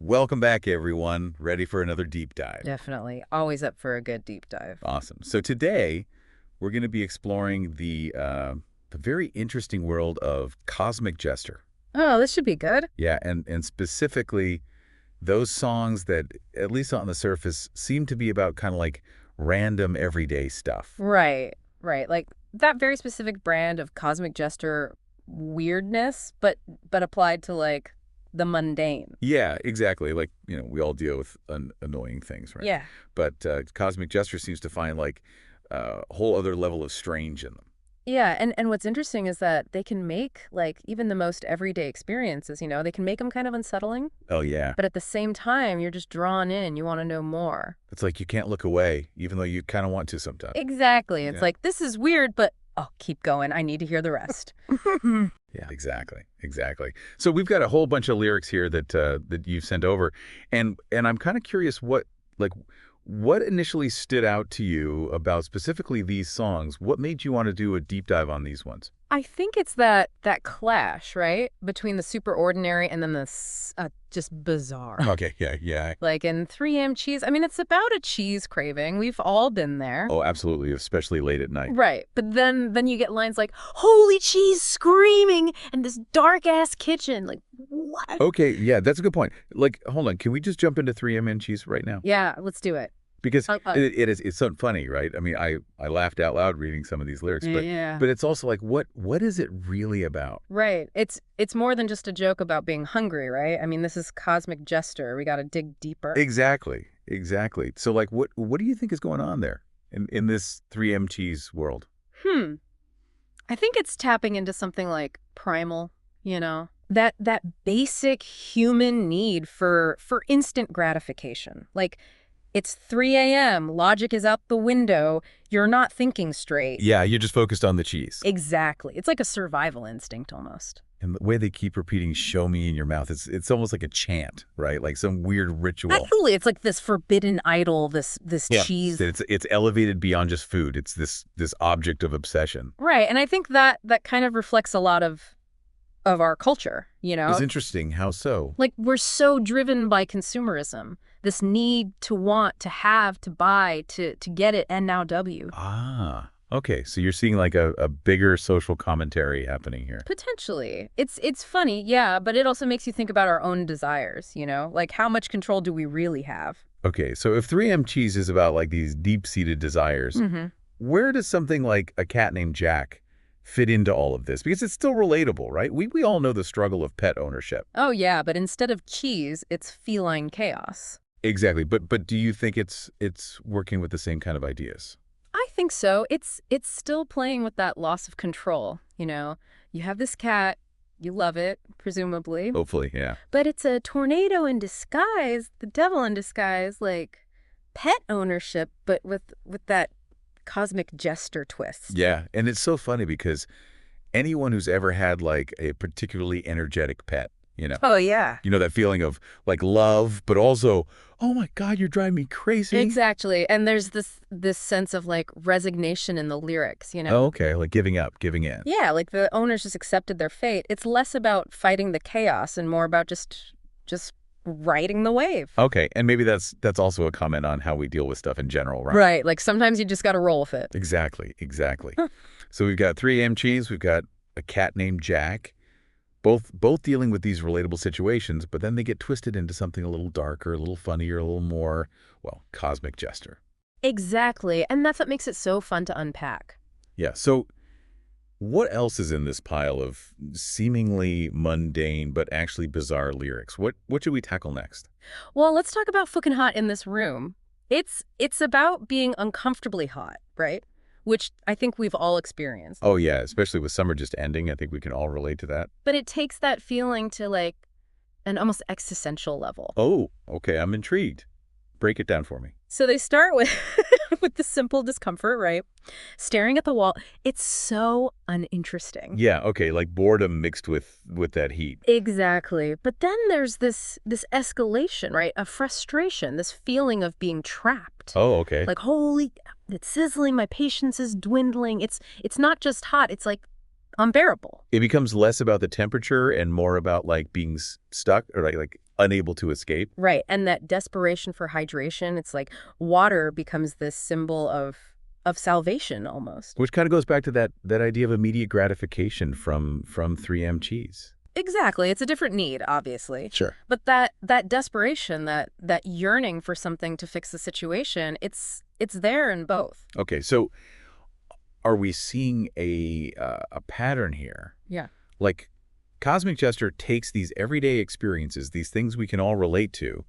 Welcome back, everyone. Ready for another deep dive. Definitely. Always up for a good deep dive. Awesome. So today, we're going to be exploring the very interesting world of Cosmic Jester. Oh, this should be good. Yeah, and specifically those songs that, at least on the surface, seem to be about kind of like random everyday stuff. Right, right. Like that very specific brand of cosmic jester weirdness, but applied to like the mundane. Yeah, exactly. Like, we all deal with annoying things, right? Yeah. But Cosmic Jester seems to find like a whole other level of strange in them. Yeah, and what's interesting is that they can make like even the most everyday experiences, they can make them kind of unsettling, Oh, yeah. but at the same time, you're just drawn in, you want to know more. It's like you can't look away, even though you kind of want to sometimes. Exactly. It's Yeah. like this is weird, but oh, keep going. I need to hear the rest. Yeah, exactly, exactly. So we've got a whole bunch of lyrics here that you've sent over, and I'm kind of curious what initially stood out to you about specifically these songs. What made you want to do a deep dive on these ones? I think it's that clash, right? Between the super ordinary and then the just bizarre. Okay, yeah. Like in 3M cheese. I mean, it's about a cheese craving. We've all been there. Oh, absolutely, especially late at night. Right. But then you get lines like, holy cheese screaming and this dark-ass kitchen. Like, what? Okay, yeah, that's a good point. Like, hold on, can we just jump into 3M and cheese right now? Yeah, let's do it. Because Okay. it's so funny, right? I mean, I laughed out loud reading some of these lyrics, Yeah. but it's also like, what is it really about? Right. It's more than just a joke about being hungry, right? I mean, this is cosmic jester. We got to dig deeper. Exactly, exactly. So, like, what do you think is going on there in this 3M cheese world? I think it's tapping into something like primal, that basic human need for instant gratification. Like it's 3 a.m., logic is out the window, you're not thinking straight. Yeah, you're just focused on the cheese. Exactly. It's like a survival instinct almost. And the way they keep repeating "show me" in your mouth, it's almost like a chant, right? Like some weird ritual. Absolutely. It's like this forbidden idol, this Yeah. cheese. It's elevated beyond just food. It's this object of obsession. Right. And I think that kind of reflects a lot of our culture, It's interesting. How so? Like we're so driven by consumerism, this need to want, to have, to buy, to get it, and now W. Ah, okay. So you're seeing like a bigger social commentary happening here. Potentially. It's funny, yeah, but it also makes you think about our own desires, Like how much control do we really have? Okay, so if 3M cheese is about like these deep-seated desires, Mm-hmm. where does something like A Cat Named Jack fit into all of this? Because it's still relatable, right? We all know the struggle of pet ownership. Oh yeah, but instead of cheese, it's feline chaos. Exactly, but do you think it's working with the same kind of ideas? I think so. It's still playing with that loss of control, You have this cat, you love it, presumably. Hopefully, yeah. But it's a tornado in disguise, the devil in disguise, like pet ownership, but with that cosmic jester twist. Yeah, and it's so funny because anyone who's ever had like a particularly energetic pet, Oh, yeah. that feeling of like love, but also, oh my God, you're driving me crazy. Exactly. And there's this sense of like resignation in the lyrics, Oh, okay, like giving up, giving in. Yeah, like the owners just accepted their fate. It's less about fighting the chaos and more about just riding the wave. Okay, and maybe that's also a comment on how we deal with stuff in general, right? Right. Like sometimes you just got to roll with it. Exactly. So we've got 3M cheese, we've got A Cat Named Jack, both dealing with these relatable situations, but then they get twisted into something a little darker, a little funnier, a little more, well, cosmic jester. Exactly. And that's what makes it so fun to unpack. Yeah, so what else is in this pile of seemingly mundane but actually bizarre lyrics? What should we tackle next? Well, let's talk about fucking hot in this room. It's about being uncomfortably hot, right? Which I think we've all experienced. Oh yeah, especially with summer just ending, I think we can all relate to that. But it takes that feeling to like an almost existential level. Oh, okay, I'm intrigued. Break it down for me. So they start with with the simple discomfort, right? Staring at the wall. It's so uninteresting. Yeah, okay, like boredom mixed with that heat. Exactly. But then there's this escalation, right? A frustration, this feeling of being trapped. Oh, okay. Like, holy, it's sizzling, my patience is dwindling. It's not just hot, it's like unbearable. It becomes less about the temperature and more about like being stuck or like unable to escape. Right. And that desperation for hydration, it's like water becomes this symbol of salvation almost. Which kind of goes back to that idea of immediate gratification from 3M cheese. Exactly. It's a different need, obviously. Sure. But that desperation, that yearning for something to fix the situation, it's there in both. Okay, so are we seeing a pattern here? Yeah. Like, Cosmic Jester takes these everyday experiences, these things we can all relate to,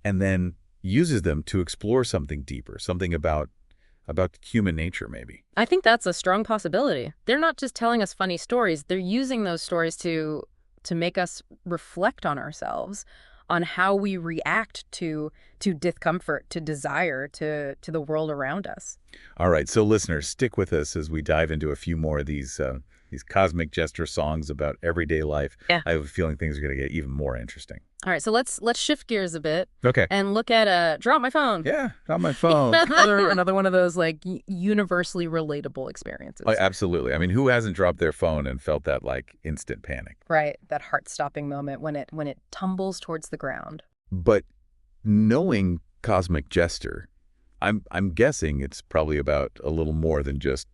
and then uses them to explore something deeper, something about human nature, maybe. I think that's a strong possibility. They're not just telling us funny stories. They're using those stories to make us reflect on ourselves, on how we react to discomfort, to desire, to the world around us. All right, so listeners, stick with us as we dive into a few more of these Cosmic Jester songs about everyday life. Yeah. I have a feeling things are going to get even more interesting. All right, so let's shift gears a bit. Okay. And look at Drop My Phone. Yeah, on my phone. another one of those like universally relatable experiences. Oh, absolutely. I mean, who hasn't dropped their phone and felt that like instant panic? Right, that heart-stopping moment when it tumbles towards the ground. But knowing Cosmic Jester, I'm guessing it's probably about a little more than just,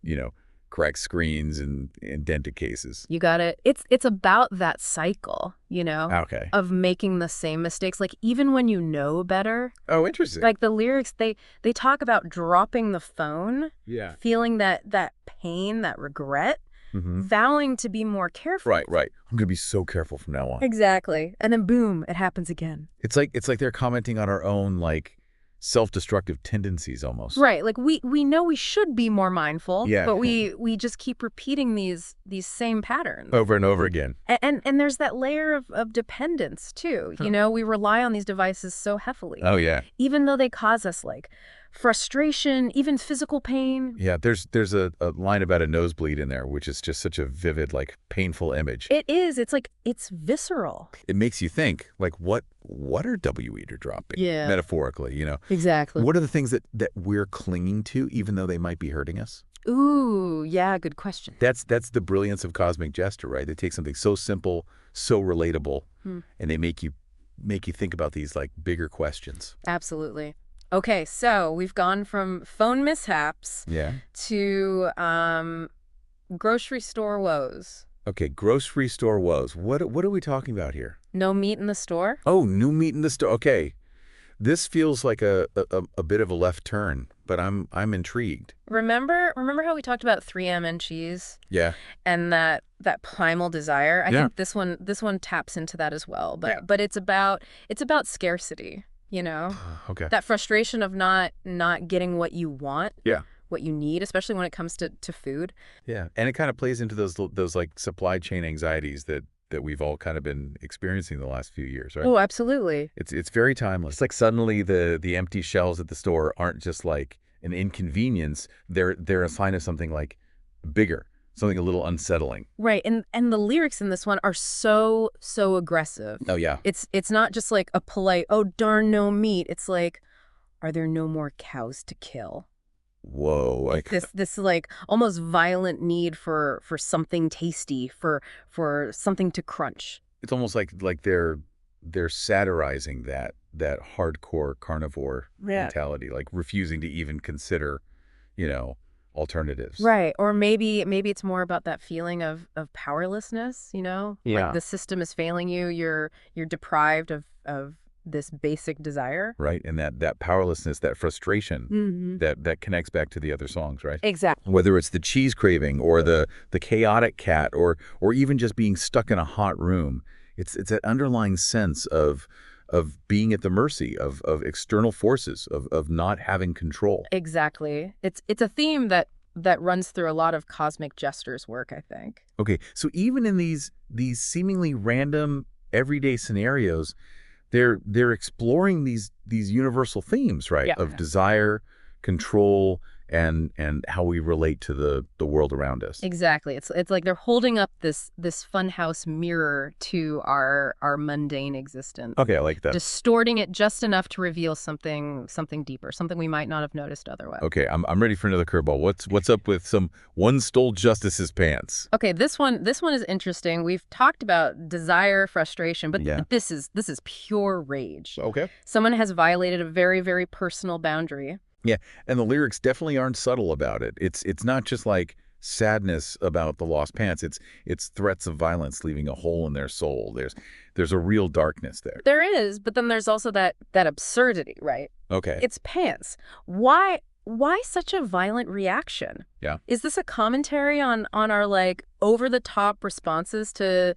cracked screens and dented cases. You got it. It's about that cycle, Okay. of making the same mistakes. Like even when you know better, Oh, interesting. like the lyrics, they talk about dropping the phone, Yeah. feeling that pain, that regret, Mm-hmm. vowing to be more careful. Right. I'm going to be so careful from now on. Exactly. And then boom, it happens again. It's like they're commenting on our own like self-destructive tendencies almost. Right. Like we know we should be more mindful, Yeah. but we just keep repeating these same patterns. Over and over again. And there's that layer of dependence too. We rely on these devices so heavily. Oh, yeah. Even though they cause us like frustration, even physical pain. Yeah, there's a line about a nosebleed in there, which is just such a vivid, like, painful image. It is. It's like, it's visceral. It makes you think, like, what are we dropping? Yeah. Metaphorically, Exactly. What are the things that we're clinging to, even though they might be hurting us? Ooh, yeah, good question. That's the brilliance of Cosmic Jester, right? They take something so simple, so relatable, and they make you think about these, like, bigger questions. Absolutely. Okay, so we've gone from phone mishaps Yeah. to grocery store woes. Okay, grocery store woes. What are we talking about here? No meat in the store? Oh, new meat in the store. Okay. This feels like a bit of a left turn, but I'm intrigued. Remember how we talked about 3M and cheese Yeah. and that primal desire? I Yeah. think this one taps into that as well. But Yeah. but it's about scarcity, Okay. That frustration of not getting what you want. Yeah. What you need, especially when it comes to food. Yeah, and it kind of plays into those like supply chain anxieties that we've all kind of been experiencing the last few years, right? Oh, absolutely. It's very timeless. It's like suddenly the empty shelves at the store aren't just like an inconvenience. They're a sign of something like bigger, something a little unsettling. Right, and the lyrics in this one are so aggressive. Oh yeah. It's not just like a polite, oh darn no meat. It's like, are there no more cows to kill? Whoa. Like This like almost violent need for something tasty, for something to crunch. it's almost like they're satirizing that hardcore carnivore mentality, like refusing to even consider, alternatives. Right. Or maybe it's more about that feeling of powerlessness, Yeah. Like the system is failing you, you're deprived of this basic desire. Right, and that powerlessness, that frustration, that connects back to the other songs, right? Exactly. Whether it's the cheese craving or the chaotic cat or even just being stuck in a hot room, it's that underlying sense of being at the mercy of external forces, of not having control. Exactly. It's a theme that runs through a lot of Cosmic Jester's work, I think. Okay, so even in these seemingly random everyday scenarios, they're exploring these universal themes, right? Yeah. Of desire, control, and how we relate to the world around us. Exactly. It's like they're holding up this funhouse mirror to our mundane existence, Okay, I like that. distorting it just enough to reveal something deeper, something we might not have noticed otherwise. Okay, I'm ready for another curveball. What's up with some one stole justice's pants? Okay, this one is interesting. We've talked about desire, frustration, but Yeah. this is pure rage. Okay. Someone has violated a very, very personal boundary. Yeah, and the lyrics definitely aren't subtle about it. It's not just like sadness about the lost pants. It's threats of violence leaving a hole in their soul. There's a real darkness there. There is, but then there's also that absurdity, right? Okay. It's pants. Why such a violent reaction? Yeah. Is this a commentary on our like over the top responses to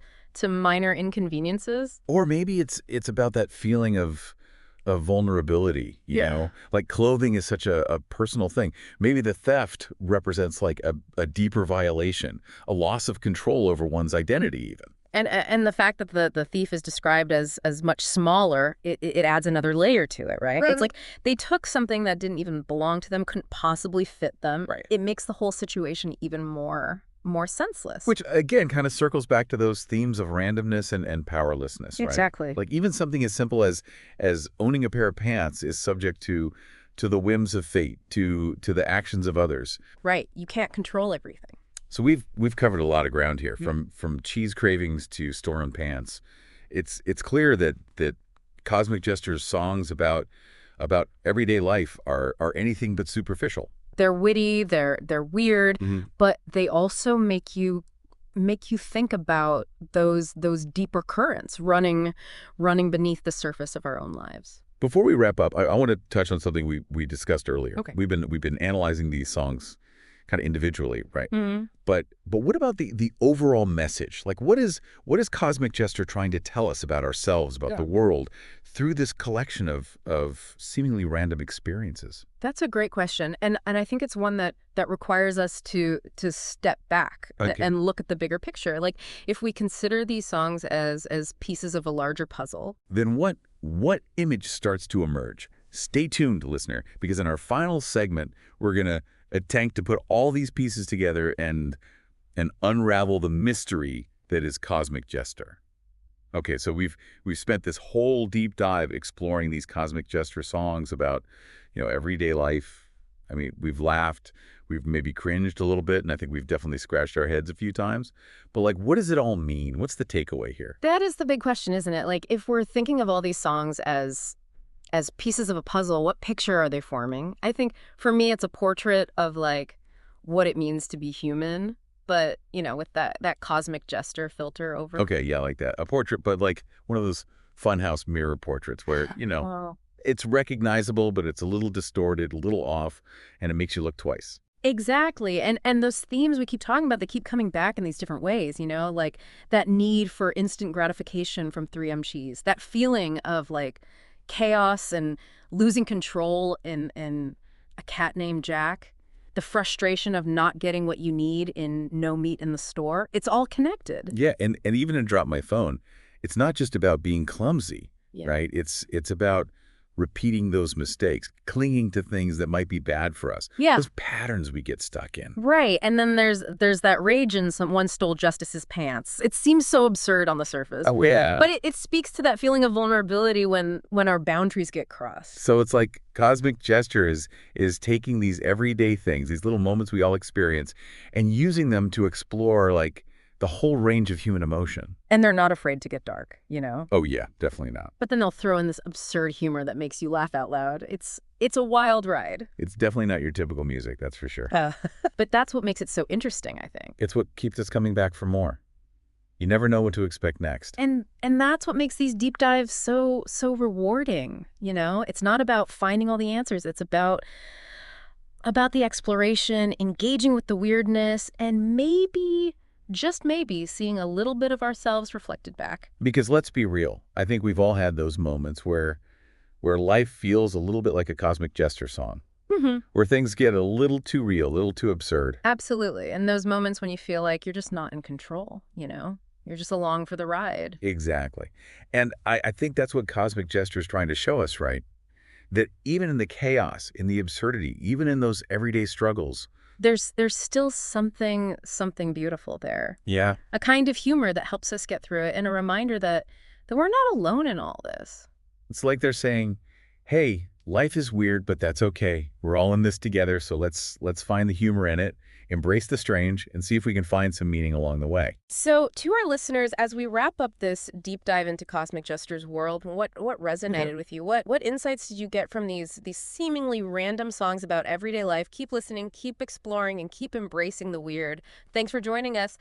minor inconveniences? Or maybe it's about that feeling of vulnerability, you Yeah. know? Like clothing is such a personal thing. Maybe the theft represents like a deeper violation, a loss of control over one's identity even. And the fact that the thief is described as much smaller, it adds another layer to it, right? Right. It's like they took something that didn't even belong to them, couldn't possibly fit them. Right. It makes the whole situation even more senseless. Which, again, kind of circles back to those themes of randomness and powerlessness, right? Exactly. Like even something as simple as owning a pair of pants is subject to the whims of fate, to the actions of others. Right. You can't control everything. So we've covered a lot of ground here, from cheese cravings to store-on pants. It's clear that Cosmic Jester's songs about everyday life are anything but superficial. They're witty, they're weird, but they also make you think about those deeper currents running beneath the surface of our own lives. Before we wrap up, I want to touch on something we discussed earlier. Okay. We've been analyzing these songs kind of individually, right? Mm-hmm. But what about the overall message? Like what is Cosmic Jester trying to tell us about ourselves, about the world, through this collection of seemingly random experiences? That's a great question, and I think it's one that requires us to step back and look at the bigger picture. Like if we consider these songs as pieces of a larger puzzle, Then what image starts to emerge? Stay tuned, listener, because in our final segment, we're going to attempt to put all these pieces together and unravel the mystery that is Cosmic Jester. Okay, so we've spent this whole deep dive exploring these Cosmic Jester songs about, everyday life. I mean, we've laughed, we've maybe cringed a little bit, and I think we've definitely scratched our heads a few times. But like, what does it all mean? What's the takeaway here? that is the big question, isn't it? Like if we're thinking of all these songs as pieces of a puzzle, what picture are they forming? I think for me, it's a portrait of like what it means to be human, but with that Cosmic Jester filter over. Okay, yeah, like that. A portrait, but like one of those funhouse mirror portraits where, Wow. it's recognizable, but it's a little distorted, a little off, and it makes you look twice. Exactly. And those themes we keep talking about, they keep coming back in these different ways, like that need for instant gratification from 3M cheese, that feeling of like chaos and losing control in a cat named Jack, the frustration of not getting what you need in No Meat in the Store. It's all connected. Yeah, and even in Drop My Phone, it's not just about being clumsy, Yeah. right? It's about repeating those mistakes, clinging to things that might be bad for us. Yeah. Those patterns we get stuck in. Right. And then there's that rage in someone stole Justice's pants. It seems so absurd on the surface. Oh, yeah. But it speaks to that feeling of vulnerability when our boundaries get crossed. So it's like Cosmic Gesture is taking these everyday things, these little moments we all experience, and using them to explore like the whole range of human emotion. And they're not afraid to get dark, Oh, yeah, definitely not. But then they'll throw in this absurd humor that makes you laugh out loud. It's a wild ride. It's definitely not your typical music, that's for sure. But that's what makes it so interesting, I think. It's what keeps us coming back for more. You never know what to expect next. And that's what makes these deep dives so rewarding, It's not about finding all the answers. It's about the exploration, engaging with the weirdness, and maybe, just maybe, seeing a little bit of ourselves reflected back. Because let's be real, I think we've all had those moments where life feels a little bit like a Cosmic Jester song, Mm-hmm. where things get a little too real, a little too absurd. Absolutely. And those moments when you feel like you're just not in control, You're just along for the ride. Exactly. And I think that's what Cosmic Jester is trying to show us, right? that even in the chaos, in the absurdity, even in those everyday struggles. There's still something beautiful there. Yeah. A kind of humor that helps us get through it, and a reminder that we're not alone in all this. It's like they're saying, hey, life is weird, but that's okay. We're all in this together, so let's find the humor in it, embrace the strange, and see if we can find some meaning along the way. So, to our listeners, as we wrap up this deep dive into Cosmic Jester's world, what resonated with you? What insights did you get from these seemingly random songs about everyday life? Keep listening, keep exploring, and keep embracing the weird. Thanks for joining us.